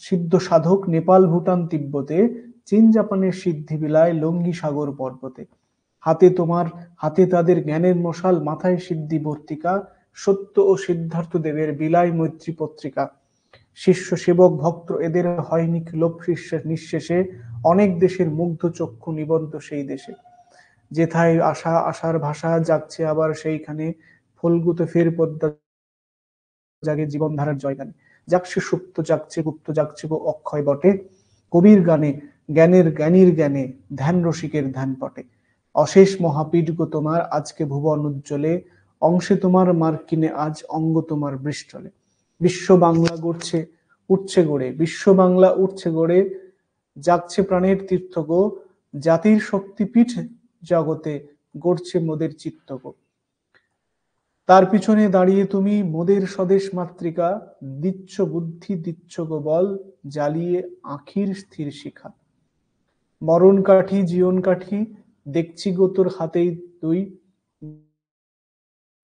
সিদ্ধ সাধক নেপাল ভুটান তিব্বতে, চীন জাপানের সিদ্ধি বিলায় লঙ্গি সাগর পর্বতে। হাতে তাদের জ্ঞানের মশাল, মাথায় সিদ্ধি বর্তিকা, সত্য ও সিদ্ধার্থ দেবের বিলায় মৈত্রী পত্রিকা। শিষ্য সেবক ভক্ত এদের হয়নি লোভ নিঃশেষে, অনেক দেশের মুগ্ধ চক্ষু নিবন্ত সেই দেশে। যেথায় আশার ভাষা জাগছে আবার সেইখানে, ফলগুতে ফের পদ্মা জাগে জীবনধারার জয়গানে। জাগছে সুপ্ত জাগছে গুপ্ত জাগছে গো অক্ষয় বটে, কবির গানে জ্ঞানীর জ্ঞানে ধ্যান রসিকের ধ্যান পটে। অশেষ মহাপীঠ গো তোমার আজকে ভুবন উজ্জ্বলে, অংশে তোমার মার্কিনে আজ অঙ্গ তোমার বৃষ্টলে। বিশ্ব বাংলা উঠছে গড়ে, জাগছে প্রাণের তীর্থ গো, জাতির শক্তিপীঠ জগতে গড়ছে মোদের চিত্ত গো। তার পিছনে দাঁড়িয়ে তুমি মোদের স্বদেশ মাতৃকা, দিচ্ছ বুদ্ধি দিচ্ছ গো বল, জ্বালিয়ে আখির স্থির শিখা। মরণ কাঠি জীবন কাঠি দেখছি গো তোর হাতেই তুই,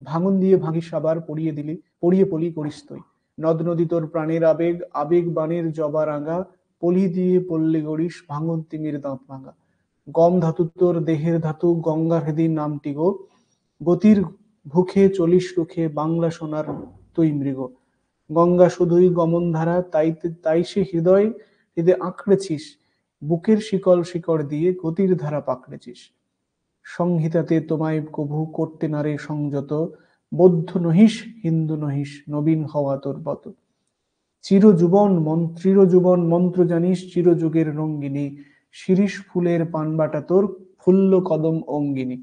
ভাঙন দিয়ে ভাঙিস আবার পড়িয়ে পলি করিস তুই। নদ নদী তোর প্রাণের আবেগ বাণের জবা রাঙা, পলি দিয়ে পল্লী গড়িস ভাঙন তিমির দাঁত ভাঙা। গম ধাতু তোর দেহের ধাতু, গঙ্গা হৃদির নামটি গো, গতির ভুখে চলিস রুখে বাংলা সোনার তুই মৃগ। গঙ্গা শুধুই গমন ধারা, তাই সে হৃদয়ে আঁকড়েছিস, বুকের শিকড় দিয়ে গতির ধারা পাকড়েছিস। সংহিতাতে তোমায় কভু করতে নারে সংযত, বৌদ্ধ নহিস হিন্দু নহিস নবীন হওয়া তোর বত। চিরজীবন মন্ত্র জানিস, চিরযুগের রঙ্গিনী, শিরিষ ফুলের পানবাটা তোর ফুল্ল কদম অঙ্গিনী।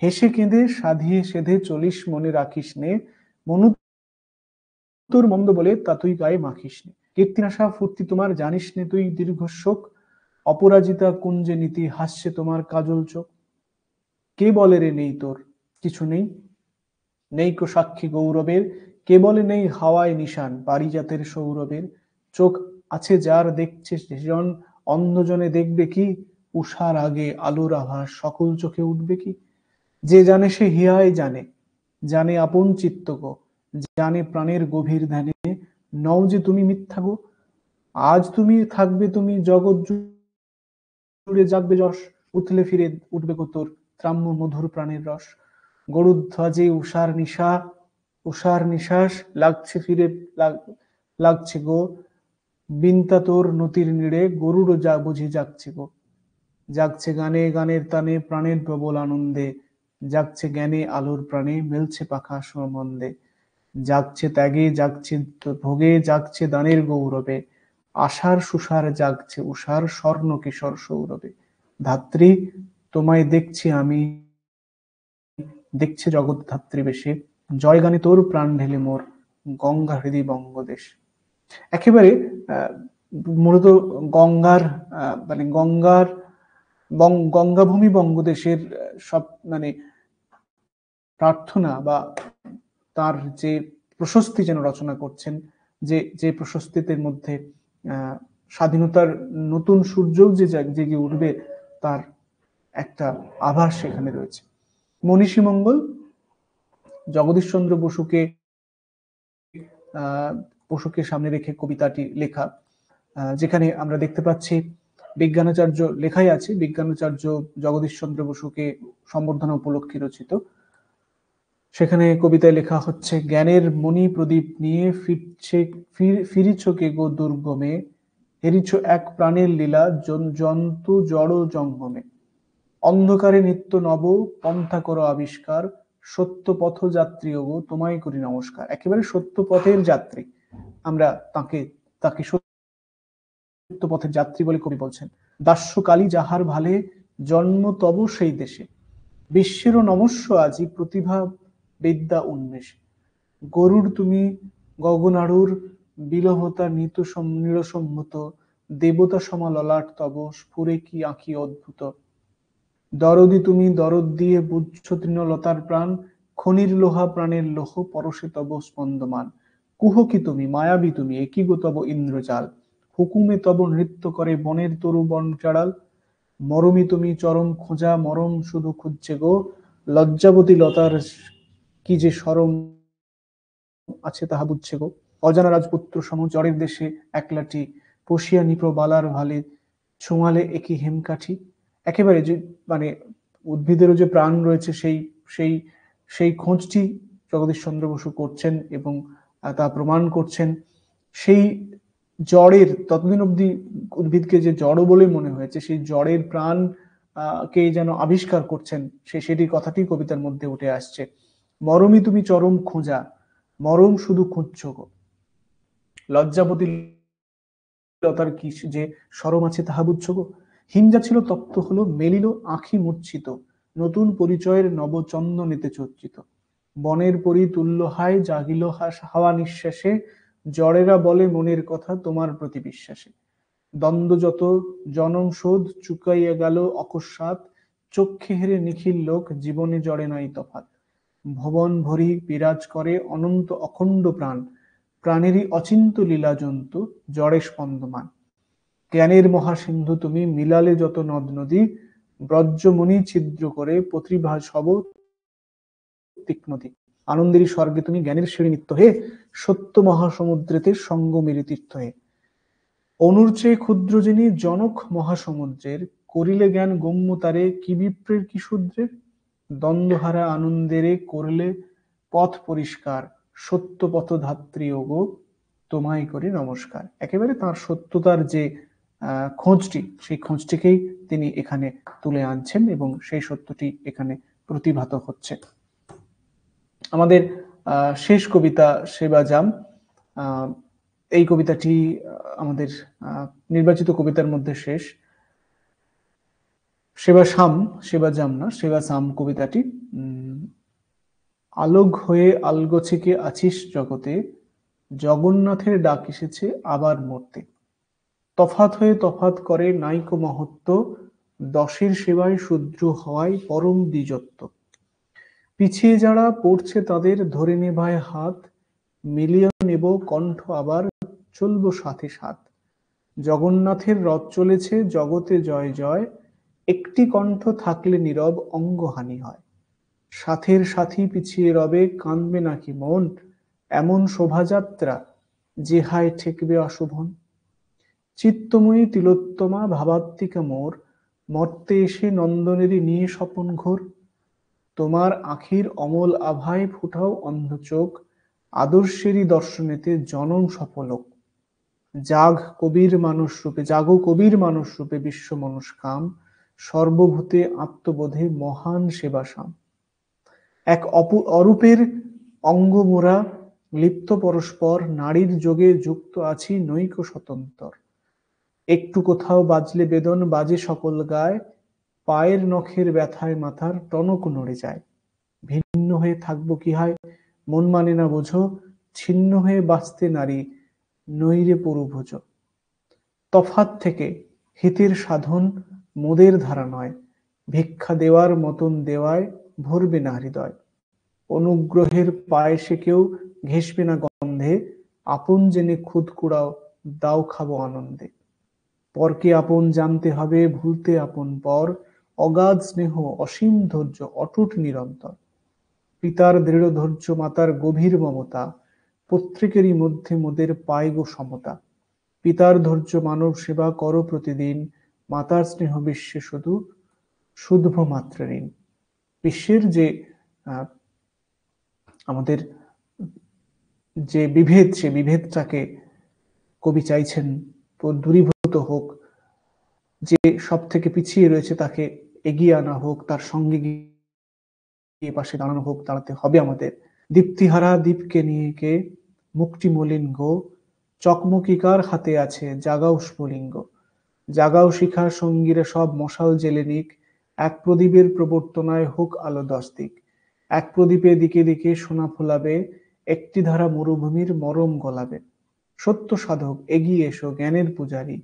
হেসে কেঁদে সাধিয়ে সেধে চলিস মনে রাখিস নে, মনু তোর মন্দ বলে তা তুই গায়ে মাখিস নে। কীর্তিনাশা ফুর্তি তোমার জানিস নে তুই দীর্ঘ শোক, অপরাজিতা কুঞ্জে নীতি হাসছে তোমার কাজল চোখ। কে বলে রে নেই তোর কিছু নেই কো সাক্ষী গৌরবের, কে বলে নেই হাওয়ায় নিশান পারিজাতের সৌরভের। চোখ আছে যার দেখছে সেজন, অন্ধজনে দেখবে কি, উষার আগে আলোর আভাস সকল চোখে উঠবে কি। যে জানে সে হিয়ায় জানে আপন চিত্ত গো, জানে প্রাণের গভীর ধ্যানে, নও যে তুমি মিথ্যা গো। আজ তুমি থাকবে তুমি জগৎ জুড়ে জাগবে যশ, উঠলে ফিরে উঠবে গো তোর ত্রাম্য মধুর প্রাণের রস। গরুধ্বজে উষার নিশ্বাস লাগছে গো, বিন্তা তোর নতির নীড়ে গরুড় যা বুঝি জাগছে গো। জাগছে গানের তানে প্রাণের প্রবল আনন্দে, জাগছে জ্ঞানে আলোর প্রাণে মেলছে পাখা সম্বন্ধে। জাগছে ত্যাগে জাগছে ভোগে, জাগছে দানের গৌরবে, আশার সুষার জাগছে উষার স্বর্ণ কিশোর সৌরভে। ধাত্রী তোমায় দেখছি আমি, দেখছে জগৎ ধাত্রী বেশে, জয় গানে তোর প্রাণ ঢেলে মোর গঙ্গা হৃদি বঙ্গদেশ। একেবারে মূলত গঙ্গার মানে গঙ্গাভূমি বঙ্গদেশের সব মানে প্রার্থনা বা তার যে প্রশস্তি যেন রচনা করছেন, যে প্রশস্তিতে মধ্যে স্বাধীনতার নতুন সূর্য যে জেগে উঠবে তার একটা আভাস সেখানে রয়েছে। মনীষী মঙ্গল জগদীশচন্দ্র বসুকে সামনে রেখে কবিতাটি লেখা, যেখানে আমরা দেখতে পাচ্ছি বিজ্ঞানাচার্য লেখাই আছে, বিজ্ঞানাচার্য জগদীশচন্দ্র বসুকে সম্বর্ধনা উপলক্ষে রচিত। সেখানে কবিতায় লেখা হচ্ছে, জ্ঞানের মণি প্রদীপ নিয়ে ফিরিছ কে গো দুর্গমে, হেরিছ এক প্রাণের লীলা জন্তু জড় জঙ্গমে। অন্ধকারে নিত্য নব পন্থা করো আবিষ্কার, সত্য পথ যাত্রী গো তোমায় করি নমস্কার। একেবারে সত্য পথের যাত্রী, আমরা তাকে সত্য পথের যাত্রী বলে কবি বলছেন। দাস্যকালী যাহার ভালে জন্ম তব সেই দেশে, বিশ্বেরও নমস্য আজি প্রতিভা বিদ্যা উন্মেষে। গরুর তুমি গগনাড়ুর বিলহতা নিরসম্মত, দেবতা সমা ললাট তব স্ফুরে কি আঁখি অদ্ভুত। দরদি তুমি দরদ দিয়ে বুঝছ তৃণলতার প্রাণ, খনির লোহা প্রাণের লোহ পরশে তব স্পন্দমান। কুহ কি তুমি মায়াবী তুমি একই গো তব ইন্দ্রজাল, হুকুমে তব নৃত্য করে বনের তরু বনচাড়াল। মরমী তুমি চরম খোঁজা মরম শুধু খুঁজছে গো, লজ্জাবতী লতার কি যে সরম আছে তাহা বুঝছে গো। অজানা রাজপুত্র সম জ্বরের দেশে একলাটি, পশিয়া নিপ্র বালার ভালে ছোঁয়ালে একই হেমকাঠি। একেবারে যে মানে উদ্ভিদেরও যে প্রাণ রয়েছে সেই সেই সেই খোঁজটি জগদীশ চন্দ্র বসু করছেন এবং তা প্রমাণ করছেন। সেই জড়ের ততদিন অবধি উদ্ভিদকে যে জড় বলে মনে হয়েছে সেই জড়ের প্রাণ কে যেন আবিষ্কার করছেন, সেটি কথাটি কবিতার মধ্যে উঠে আসছে। মরমী তুমি চরম খোঁজা মরম শুধু খুঁজছ গো, লজ্জাবতী লতার কি যে সরম আছে তাহা বুঝছ গো। হিমজা ছিল তপ্ত হলো মেলিল আঁখি মূর্ছিত, নতুন পরিচয়ের নবচন্দনেতে চর্চিত। বনের পরি তুল্য হায় জাগিল হাওয়া নিঃশ্বাসে, জড়েরা বলে মনের কথা তোমার প্রতি বিশ্বাসে। দ্বন্দ্ব যত জনম শোধ চুকাইয়া গেল অকস্মাৎ, চক্ষে হেরে নিখিল লোক জীবনে জড়ে নাই তফাৎ। ভবন ভরি বিরাজ করে অনন্ত অখণ্ড প্রাণ, প্রাণেরই অচিন্ত লীলা জন্তু জড়ে স্পন্দমান। জ্ঞানের মহাসিন্ধু তুমি মিলালে যত নদ নদী, ব্রজমণি ছিদ্র করে প্রতিভা সব তীক্ষ্ণ দিক। আনন্দেরই স্বর্গে তুমি জ্ঞানের সিঁড়ি নিত্য হে, সত্য মহাসমুদ্রেতে সঙ্গ মেরি তীর্থ হে। অনুর চেয়ে ক্ষুদ্র যিনি জনক মহাসমুদ্রের, করিলে জ্ঞান গম্য তারে কি বিপ্রের কি শূদ্রের। দ্বন্দ্বহারা আনন্দেরে করলে পথ পরিষ্কার, সত্য পথ ধাত্রী ওগো তোমায় করি নমস্কার। একেবারে তার সত্যতার যে খোঁজটি, সেই খোঁজটিকেই তিনি এখানে তুলে আনছেন এবং সেই সত্যটি এখানে প্রতিভাত হচ্ছে। আমাদের শেষ কবিতা সেবাজাম, এই কবিতাটি আমাদের নির্বাচিত কবিতার মধ্যে শেষ। সেবাজাম না সেবাসাম কবিতাটি। আলোক হয়ে আলগোছেকে আছিস জগতে, জগন্নাথের ডাক এসেছে আবার মরতে। তফাৎ হয়ে তফাৎ করে নাইকো মহত্ব, দশের সেবায় শূদ্র হওয়ায় পরম দ্বিজত্ব। পিছিয়ে যারা পড়ছে তাদের ধরে নেভায় হাত, মিলিয়ে নেব কণ্ঠ আবার চলবো সাথে সাথ। জগন্নাথের রথ চলেছে জগতে জয় জয়, একটি কণ্ঠ থাকলে নীরব অঙ্গহানি হয়। সাথের সাথী পিছিয়ে রবে কাঁদবে নাকি মন, এমন শোভাযাত্রা যেহায় ঠেকবে অশোভন। চিত্তময়ী তিলোত্তমা ভাবাত্মিকা মোর, মর্তে এসে নন্দনেরই নিয়ে স্বপন ঘোর। তোমার আখির অমল আভায় ফুটাও অন্ধ চোখ, আদর্শেরই দর্শনেতে জনম সফলোক। জাগো কবির মানুষ রূপে বিশ্ব মনস্কাম, সর্বভূতে আত্মবোধে মহান সেবাসাম। এক অরূপের অঙ্গ মোরা লিপ্ত পরস্পর, নারীর যোগে যুক্ত আছি নৈক স্বতন্ত্র। একটু কোথাও বাজলে বেদন বাজে সকল গায়, পায়ের নখের ব্যথায় মাথার টনক নড়ে যায়। ভিন্ন হয়ে থাকবো কি হয় মন মানে না বোঝো, ছিন্ন হয়ে বাঁচতে নারী নইরে পরুভোজ। তফাৎ থেকে হিতের সাধন মোদের ধারা নয়, ভিক্ষা দেওয়ার মতন দেওয়ায় ভরবে না হৃদয়। অনুগ্রহের পায়েসে কেউ ঘেঁষবে না গন্ধে, আপন জেনে খুদ কুড়াও দাও খাবো আনন্দে। পরকে আপন জানতে হবে ভুলতে আপন পর, অগাধ স্নেহ অসীম ধৈর্য অটুট নিরন্তর। পিতার দৃঢ় ধৈর্য মাতার গভীর মমতা, প্রত্যেকেরই মধ্যে মোদের পায় গো সমতা। পিতার ধৈর্য মানব সেবা করো প্রতিদিন, মাতার স্নেহ বিশ্বে শুধু শুদ্ধ মাত্র ঋণ। বিশ্বের যে আমাদের যে বিভেদ, সে বিভেদটাকে কবি চাইছেন দূরীভূত হোক, যে সব থেকে পিছিয়ে রয়েছে তাকে এগিয়ে আনা হোক, তার সঙ্গে গিয়ে পাশে দাঁড়ানো হোক, দাঁড়াতে হবে আমাদের। দীপ্তিহারা দীপকে নিয়ে কে মুক্তি মলিন গো, চকমকিকার হাতে আছে জাগাও স্ফুলিঙ্গ। জাগাও শিখা সঙ্গীরা সব মশাল জেলে নিক, এক প্রদীপের প্রবর্তনায় হোক আলো 10 দিক। এক প্রদীপে দিকে দিকে সোনা ফোলাবে, একটি ধারা মরুভূমির মরম গলাবে। সত্য সাধক এগিয়ে এসো জ্ঞানের পূজারী,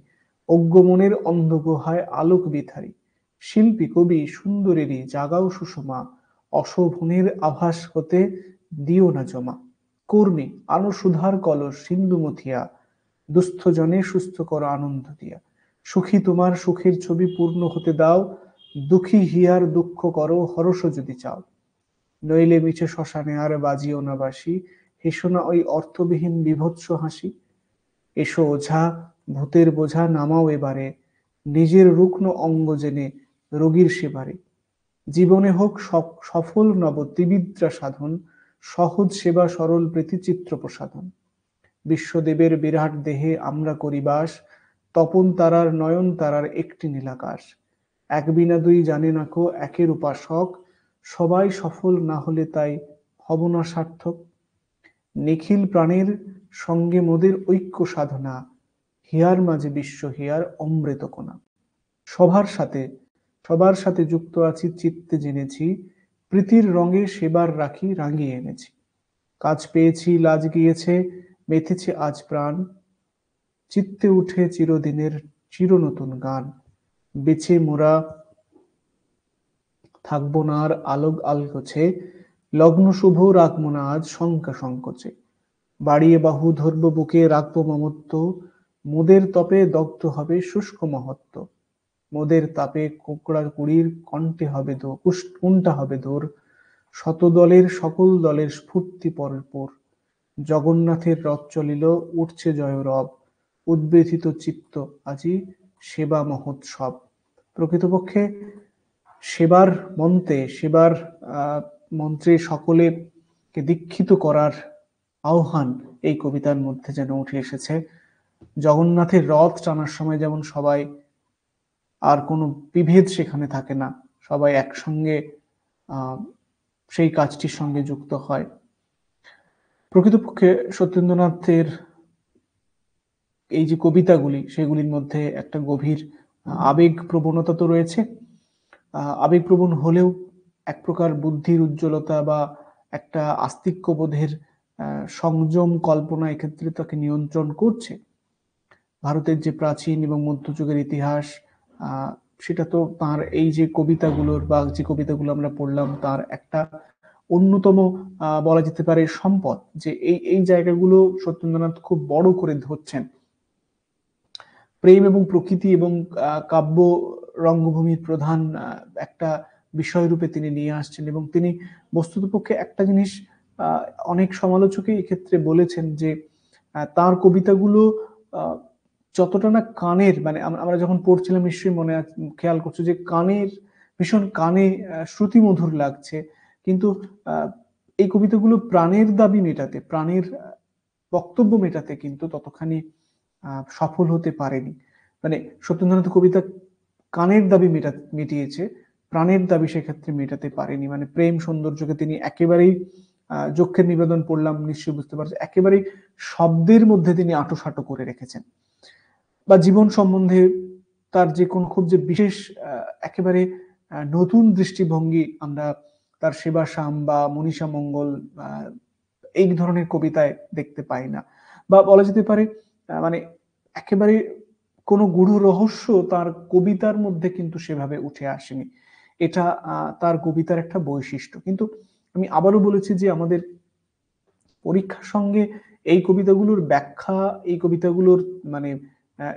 অজ্ঞ মনের অন্ধ গুহায় আলোক বিথারী। শিল্পী কবি সুন্দরেরই জাগাও সুষমা, অশোভনের আভাস হতে দিও না জমা। কর্মী আনো সুধার কলস সিন্ধু মথিয়া, দুস্থ জনে সুস্থ করো আনন্দ দিয়া। সুখী তোমার সুখের ছবি পূর্ণ হতে দাও, দুঃখী হিয়ার দুঃখ করো হরষ যদি চাও। নইলে মিছে শ্মশানে আর বাজিও না বাসি, হেসো না ওই অর্থবিহীন বিভৎস হাসি। এসো ওঝা ভূতের বোঝা নামাও এবারে, নিজের রুগ্ন অঙ্গ জেনে রোগীর সেবারে। জীবনে হোক সফল নব ত্রিবিদ্যা সাধন, সহজ সেবা সরল প্রীতি চিত্র প্রসাধন। বিশ্বদেবের বিরাট দেহে আমরা করি বাস, তপন তারার নয়ন তারার একটি নীলাকাশ। এক বিনা দুই জানে না কো একের উপাসক, সবাই সফল না হলে তাই হব না সার্থক। নিখিল প্রাণের সঙ্গে মোদের ঐক্য সাধনা, হিয়ার মাঝে বিশ্ব হিয়ার অমৃত কোনা। সবার সাথে সবার সাথে যুক্ত আছি চিত্তে জেনেছি, প্রীতির রঙে সেবার রাখি রাঙিয়ে এনেছি। কাজ পেয়েছি লাজ গিয়েছে, মেতেছে আজ প্রাণ, চিত্তে উঠে চিরদিনের চির নতুন গান। বেঁচে মোরা থাকবো না আর আলোক আলগোছে, লগ্ন শুভ রাখবো না আজ শঙ্কা সংকোচে। বাড়িয়ে বাহু ধরবো বুকে রাখবো মমত্ব, মোদের তপে দগ্ধ হবে শুষ্ক মহত্ব। মোদের তাপে কোকড়া কুড়ির কণ্ঠে হবে কোনটা হবে দূর, শত দলের সকল দলের স্ফূর্তি পরপর। জগন্নাথের রথ চলিল উঠছে জয় রব, উদ্বেধিত চিত্ত আজি সেবা মহোৎসব। প্রকৃতপক্ষে সেবার সেবার মন্ত্রে সকলেকে দীক্ষিত করার আহ্বান এই কবিতার মধ্যে যেন উঠে এসেছে। জগন্নাথের রথ টানার সময় যেমন সবাই, আর কোনো বিভেদ সেখানে থাকে না, সবাই একসঙ্গে সেই কাজটির সঙ্গে যুক্ত হয়। প্রকৃতপক্ষে সত্যেন্দ্রনাথের এই যে কবিতাগুলি, সেগুলির মধ্যে একটা গভীর আবেগ প্রবণতা তো রয়েছে। আবেগপ্রবণ হলেও এক প্রকার বুদ্ধির উজ্জ্বলতা বা একটা আস্তিক্যবোধের সংযম কল্পনা এক্ষেত্রে তাকে নিয়ন্ত্রণ করছে। ভারতের যে প্রাচীন এবং মধ্যযুগের ইতিহাস, সেটা তো তার এই যে কবিতাগুলোর বা যে কবিতাগুলো আমরা পড়লাম তার একটা অন্যতম বলা যেতে পারে সম্পদ, যে এই জায়গাগুলো সত্যেন্দ্রনাথ খুব বড় করে ধরছেন। প্রেম এবং প্রকৃতি এবং কাব্য রঙ্গভূমির প্রধান একটা বিষয় রূপে তিনি নিয়ে আসছেন, এবং তিনি বস্তুতপক্ষে একটা জিনিস অনেক সমালোচকই এক্ষেত্রে বলেছেন যে তার কবিতাগুলো যতটা না কানের, মানে আমরা যখন পড়ছিলাম নিশ্চয়ই মনে খেয়াল করছো যে ভীষণ কানে শ্রুতিমধুর লাগছে, কিন্তু এই কবিতাগুলো প্রাণের দাবি মেটাতে, প্রাণের বক্তব্য মেটাতে কিন্তু ততখানি সফল হতে পারেনি। মানে সত্যেন্দ্রনাথ কবিতা কানের দাবি মিটিয়েছে, প্রাণের দাবি সেক্ষেত্রে মেটাতে পারেনি। মানে প্রেম সৌন্দর্যকে তিনি একেবারেই, যক্ষের নিবেদন পড়লাম নিশ্চয়ই বুঝতে পারছে, একেবারেই শব্দের মধ্যে তিনি আঁটোসাঁটো করে রেখেছেন। বা জীবন সম্বন্ধে তার যে কোন খুব যে বিশেষ একেবারে নতুন দৃষ্টিভঙ্গি আমরা তার সেবাশ্যাম বা মনীষা মঙ্গল এই ধরনের কবিতায় দেখতে পাই না। বা বলা যেতে পারে মানে একেবারে কোনো গূঢ় রহস্য তার কবিতার মধ্যে কিন্তু সেভাবে উঠে আসেনি। এটা তার কবিতার একটা বৈশিষ্ট্য। কিন্তু আমি আবারও বলেছি যে আমাদের পরীক্ষার সঙ্গে এই কবিতাগুলোর ব্যাখ্যা, এই কবিতাগুলোর মানে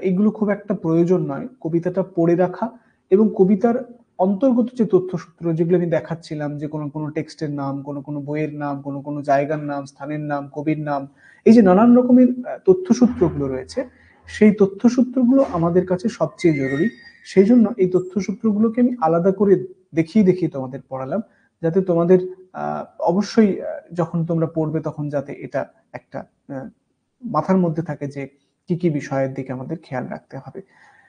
এগুলো খুব একটা প্রয়োজন নয়। কবিতাটা পড়ে রাখা এবং কবিতার অন্তর্গত যে তথ্যসূত্র যেগুলো আমি দেখাচ্ছিলাম, যে কোনো কোনো টেক্সটের নাম, কোনো কোনো বইয়ের নাম, কোনো কোনো জায়গার নাম, স্থানের নাম, কবির নাম, এই যে নানান রকমের তথ্যসূত্রগুলো রয়েছে, সেই তথ্যসূত্রগুলো আমাদের কাছে সবচেয়ে জরুরি। সেই জন্য এই তথ্যসূত্রগুলোকে আমি আলাদা করে দেখিয়ে দেখিয়ে তোমাদের পড়ালাম, যাতে তোমাদের অবশ্যই যখন তোমরা পড়বে তখন যাতে এটা একটা মাথার মধ্যে থাকে যে কি কি বিষয়ের দিকে আমাদের খেয়াল রাখতে হবে।